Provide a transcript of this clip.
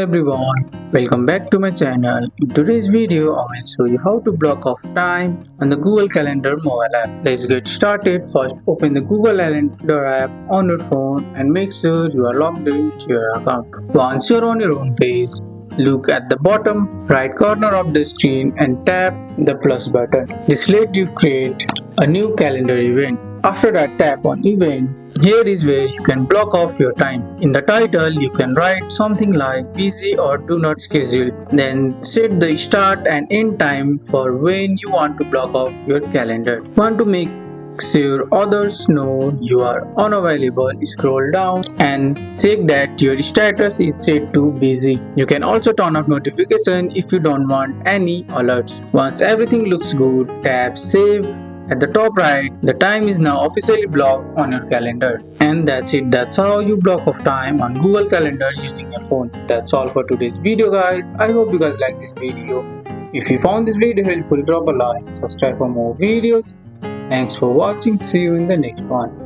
everyone, welcome back to my channel. In today's video, I will show you how to block off time on the Google Calendar mobile app. Let's get started. First, open the Google Calendar app on your phone and make sure you are logged into your account. Once you're on your own page, look at the bottom right corner of the screen and tap the plus button. This lets you create a new calendar event. After that, tap on event. Here is where you can block off your time. In the title, you can write something like busy or do not schedule. Then set the start and end time for when you want to block off your calendar. Want to make sure others know you are unavailable, scroll down and check that your status is set to busy. You can also turn off notification if you don't want any alerts. Once everything looks good, tap save. At the top right, the time is now officially blocked on your calendar. And that's it. That's how you block off time on Google Calendar using your phone. That's all for today's video, guys. I hope you guys like this video. If you found this video helpful, drop a like, subscribe for more videos. Thanks for watching. See you in the next one.